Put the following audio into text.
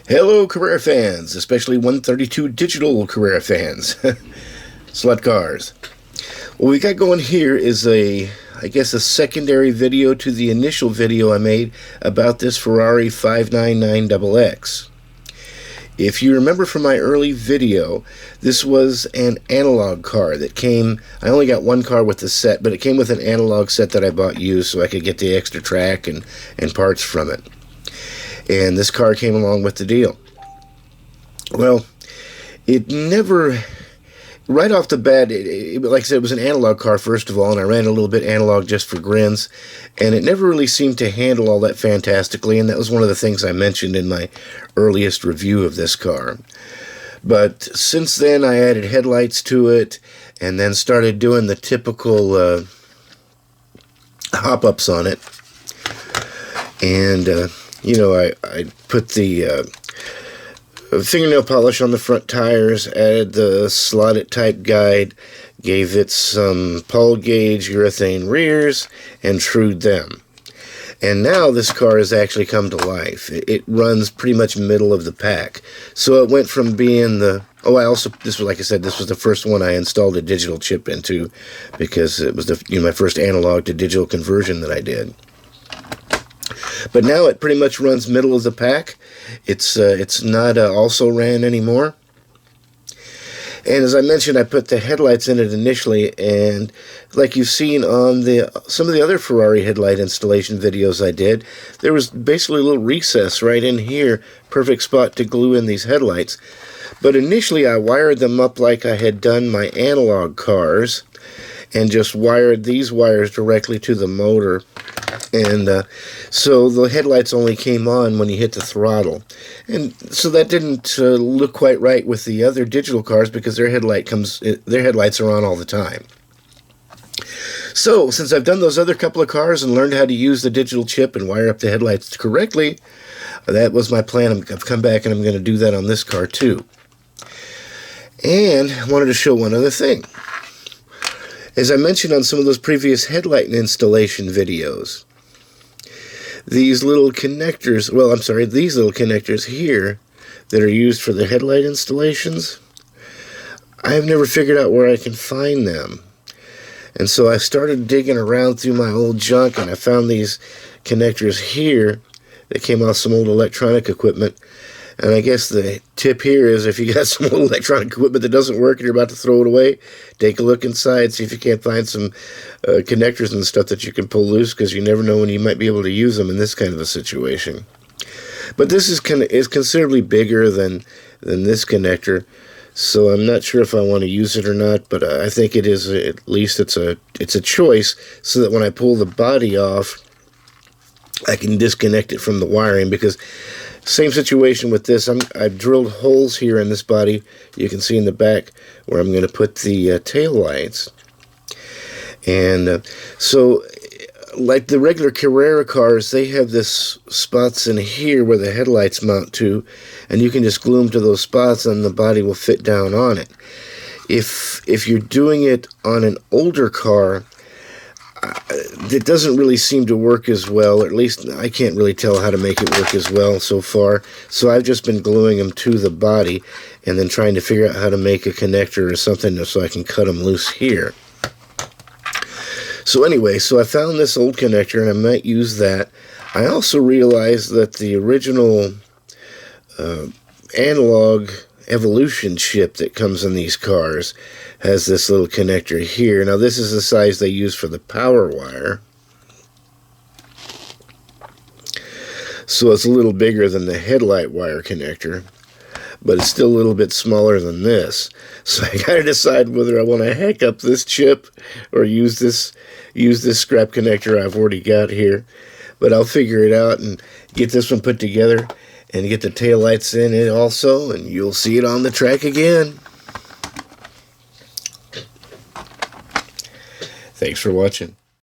Hello, Carrera fans, especially 132 digital Carrera fans. Slut cars. What we got going here is I guess a secondary video to the initial video I made about this Ferrari 599XX. If you remember from my early video, this was an analog car that came, I only got one car with the set, but it came with an analog set that I bought used so I could get the extra track and parts from it. And this car came along with the deal. Well, it never, right off the bat, like I said, it was an analog car first of all, and I ran a little bit analog just for grins, and it never really seemed to handle all that fantastically, and that was one of the things I mentioned in my earliest review of this car. But since then, I added headlights to it, and then started doing the typical hop-ups on it, and you know, I put the fingernail polish on the front tires, added the slotted type guide, gave it some Paul gauge urethane rears, and trued them. And now this car has actually come to life. It runs pretty much middle of the pack. So it went from being the, this was, like I said, this was the first one I installed a digital chip into, because it was my first analog to digital conversion that I did. But now it pretty much runs middle of the pack. It's not also ran anymore. And as I mentioned, I put the headlights in it initially, and like you've seen on some of the other Ferrari headlight installation videos I did, there was basically a little recess right in here, perfect spot to glue in these headlights. But initially I wired them up like I had done my analog cars, and just wired these wires directly to the motor. And so the headlights only came on when you hit the throttle. And so that didn't look quite right with the other digital cars, because their headlights are on all the time. So since I've done those other couple of cars and learned how to use the digital chip and wire up the headlights correctly, that was my plan. I've come back and I'm going to do that on this car too. And I wanted to show one other thing. As I mentioned on some of those previous headlight installation videos, these little connectors, these little connectors here that are used for the headlight installations, I've never figured out where I can find them. And so I started digging around through my old junk, and I found these connectors here that came off some old electronic equipment. And I guess the tip here is, if you got some old electronic equipment that doesn't work and you're about to throw it away, take a look inside, see if you can't find some connectors and stuff that you can pull loose, because you never know when you might be able to use them in this kind of a situation. But this is considerably bigger than this connector, so I'm not sure if I want to use it or not. But I think it is, at least it's a choice, so that when I pull the body off, I can disconnect it from the wiring. Because same situation with this, I've drilled holes here in this body, you can see in the back, where I'm going to put the tail lights. And so, like the regular Carrera cars, they have this spots in here where the headlights mount to, and you can just glue them to those spots and the body will fit down on it. If you're doing it on an older car, it doesn't really seem to work as well, or at least I can't really tell how to make it work as well so far. So I've just been gluing them to the body and then trying to figure out how to make a connector or something so I can cut them loose here. So anyway, so I found this old connector and I might use that. I also realized that the original analog evolution chip that comes in these cars has this little connector here. Now this is the size they use for the power wire, so it's a little bigger than the headlight wire connector, but it's still a little bit smaller than this. So I gotta decide whether I want to hack up this chip or use this scrap connector I've already got here. But I'll figure it out and get this one put together and get the taillights in it also, and you'll see it on the track again. Thanks for watching.